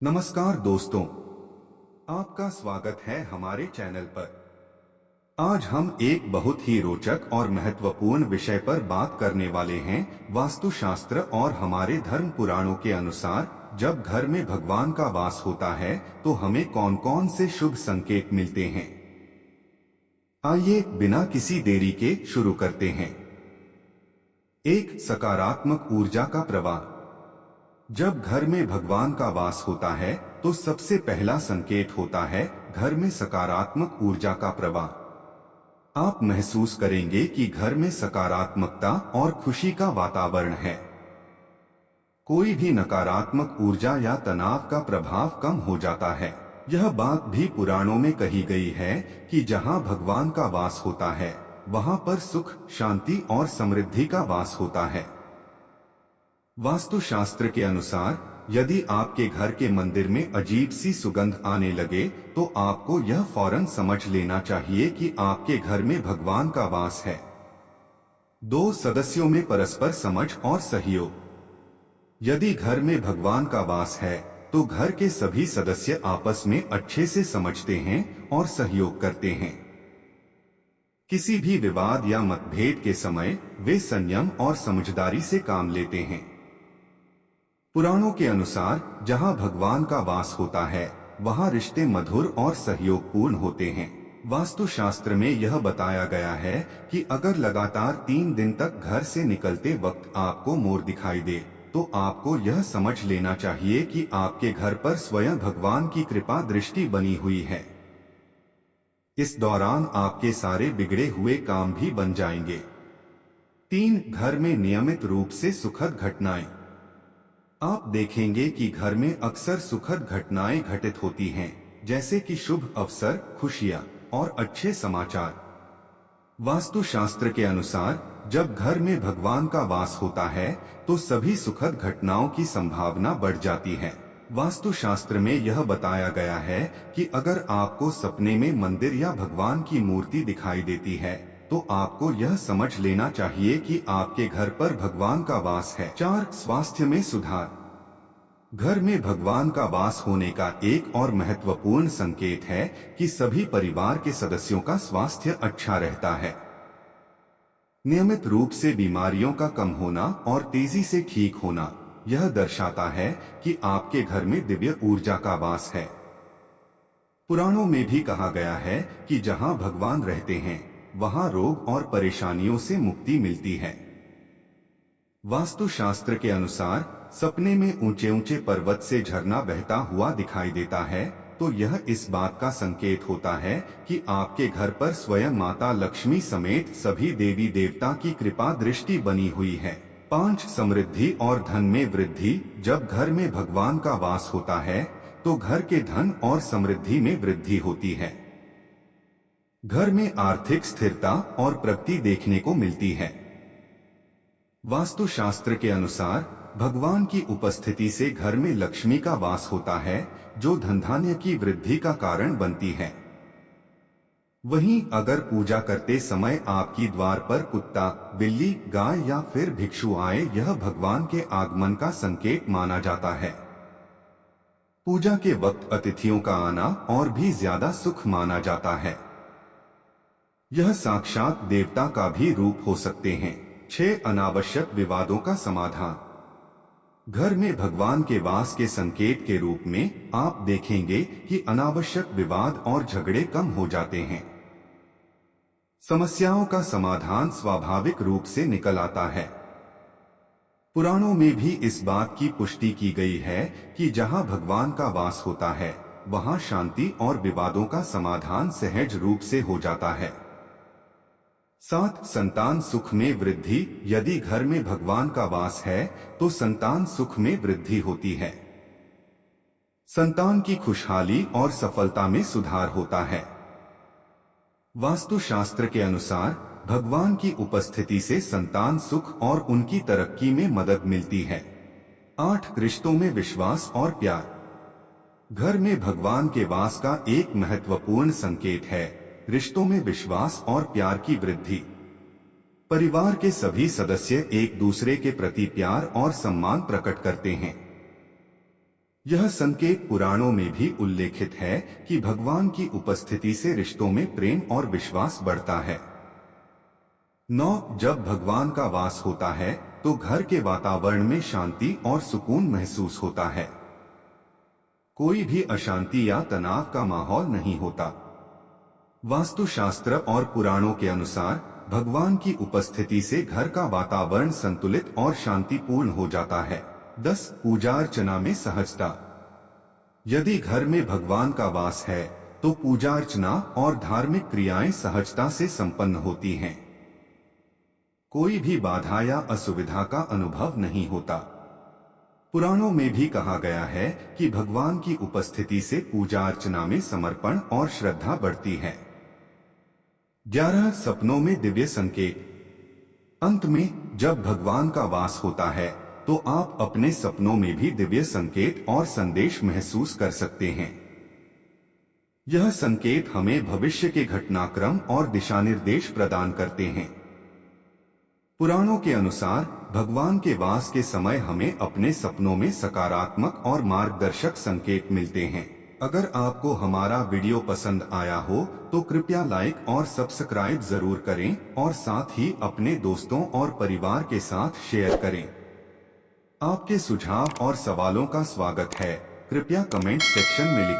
नमस्कार दोस्तों, आपका स्वागत है हमारे चैनल पर। आज हम एक बहुत ही रोचक और महत्वपूर्ण विषय पर बात करने वाले हैं। वास्तुशास्त्र और हमारे धर्म पुराणों के अनुसार जब घर में भगवान का वास होता है तो हमें कौन कौन से शुभ संकेत मिलते हैं। आइए बिना किसी देरी के शुरू करते हैं। एक, सकारात्मक ऊर्जा का प्रवाह। जब घर में भगवान का वास होता है तो सबसे पहला संकेत होता है घर में सकारात्मक ऊर्जा का प्रवाह। आप महसूस करेंगे कि घर में सकारात्मकता और खुशी का वातावरण है। कोई भी नकारात्मक ऊर्जा या तनाव का प्रभाव कम हो जाता है। यह बात भी पुराणों में कही गई है कि जहां भगवान का वास होता है वहां पर सुख, शांति और समृद्धि का वास होता है। वास्तुशास्त्र के अनुसार यदि आपके घर के मंदिर में अजीब सी सुगंध आने लगे तो आपको यह फौरन समझ लेना चाहिए कि आपके घर में भगवान का वास है। दो, सदस्यों में परस्पर समझ और सहयोग। यदि घर में भगवान का वास है तो घर के सभी सदस्य आपस में अच्छे से समझते हैं और सहयोग करते हैं। किसी भी विवाद या मतभेद के समय वे संयम और समझदारी से काम लेते हैं। पुराणों के अनुसार जहां भगवान का वास होता है वहां रिश्ते मधुर और सहयोगपूर्ण होते हैं। वास्तुशास्त्र में यह बताया गया है कि अगर लगातार 3 दिन तक घर से निकलते वक्त आपको मोर दिखाई दे तो आपको यह समझ लेना चाहिए कि आपके घर पर स्वयं भगवान की कृपा दृष्टि बनी हुई है। इस दौरान आपके सारे बिगड़े हुए काम भी बन जाएंगे। 3, घर में नियमित रूप से सुखद घटनाएं। आप देखेंगे कि घर में अक्सर सुखद घटनाएं घटित होती हैं, जैसे कि शुभ अवसर, खुशियां और अच्छे समाचार। वास्तुशास्त्र के अनुसार जब घर में भगवान का वास होता है तो सभी सुखद घटनाओं की संभावना बढ़ जाती है। वास्तुशास्त्र में यह बताया गया है कि अगर आपको सपने में मंदिर या भगवान की मूर्ति दिखाई देती है तो आपको यह समझ लेना चाहिए कि आपके घर पर भगवान का वास है। 4, स्वास्थ्य में सुधार। घर में भगवान का वास होने का एक और महत्वपूर्ण संकेत है कि सभी परिवार के सदस्यों का स्वास्थ्य अच्छा रहता है। नियमित रूप से बीमारियों का कम होना और तेजी से ठीक होना यह दर्शाता है कि आपके घर में दिव्य ऊर्जा का वास है। पुराणों में भी कहा गया है कि जहां भगवान रहते हैं वहां रोग और परेशानियों से मुक्ति मिलती है। वास्तुशास्त्र के अनुसार सपने में ऊंचे ऊंचे पर्वत से झरना बहता हुआ दिखाई देता है तो यह इस बात का संकेत होता है कि आपके घर पर स्वयं माता लक्ष्मी समेत सभी देवी देवता की कृपा दृष्टि बनी हुई है। 5, समृद्धि और धन में वृद्धि। जब घर में भगवान का वास होता है तो घर के धन और समृद्धि में वृद्धि होती है। घर में आर्थिक स्थिरता और प्रगति देखने को मिलती है। वास्तुशास्त्र के अनुसार भगवान की उपस्थिति से घर में लक्ष्मी का वास होता है जो धनधान्य की वृद्धि का कारण बनती है। वहीं अगर पूजा करते समय आपकी द्वार पर कुत्ता, बिल्ली, गाय या फिर भिक्षु आए यह भगवान के आगमन का संकेत माना जाता है। पूजा के वक्त अतिथियों का आना और भी ज्यादा सुख माना जाता है। यह साक्षात देवता का भी रूप हो सकते हैं। 6, अनावश्यक विवादों का समाधान। घर में भगवान के वास के संकेत के रूप में आप देखेंगे कि अनावश्यक विवाद और झगड़े कम हो जाते हैं। समस्याओं का समाधान स्वाभाविक रूप से निकल आता है। पुराणों में भी इस बात की पुष्टि की गई है कि जहां भगवान का वास होता है वहां शांति और विवादों का समाधान सहज रूप से हो जाता है। 7, संतान सुख में वृद्धि। यदि घर में भगवान का वास है तो संतान सुख में वृद्धि होती है। संतान की खुशहाली और सफलता में सुधार होता है। वास्तुशास्त्र के अनुसार भगवान की उपस्थिति से संतान सुख और उनकी तरक्की में मदद मिलती है। 8, रिश्तों में विश्वास और प्यार। घर में भगवान के वास का एक महत्वपूर्ण संकेत है रिश्तों में विश्वास और प्यार की वृद्धि। परिवार के सभी सदस्य एक दूसरे के प्रति प्यार और सम्मान प्रकट करते हैं। यह संकेत पुराणों में भी उल्लेखित है कि भगवान की उपस्थिति से रिश्तों में प्रेम और विश्वास बढ़ता है। 9 जब भगवान का वास होता है तो घर के वातावरण में शांति और सुकून महसूस होता है। कोई भी अशांति या तनाव का माहौल नहीं होता। वास्तुशास्त्र और पुराणों के अनुसार भगवान की उपस्थिति से घर का वातावरण संतुलित और शांतिपूर्ण हो जाता है। 10 पूजा अर्चना में सहजता। यदि घर में भगवान का वास है तो पूजा अर्चना और धार्मिक क्रियाएं सहजता से संपन्न होती हैं। कोई भी बाधा या असुविधा का अनुभव नहीं होता। पुराणों में भी कहा गया है कि भगवान की उपस्थिति से पूजा अर्चना में समर्पण और श्रद्धा बढ़ती है। 11 सपनों में दिव्य संकेत। अंत में जब भगवान का वास होता है तो आप अपने सपनों में भी दिव्य संकेत और संदेश महसूस कर सकते हैं। यह संकेत हमें भविष्य के घटनाक्रम और दिशानिर्देश प्रदान करते हैं। पुराणों के अनुसार भगवान के वास के समय हमें अपने सपनों में सकारात्मक और मार्गदर्शक संकेत मिलते हैं। अगर आपको हमारा वीडियो पसंद आया हो तो कृपया लाइक और सब्सक्राइब जरूर करें और साथ ही अपने दोस्तों और परिवार के साथ शेयर करें। आपके सुझाव और सवालों का स्वागत है। कृपया कमेंट सेक्शन में लिखें।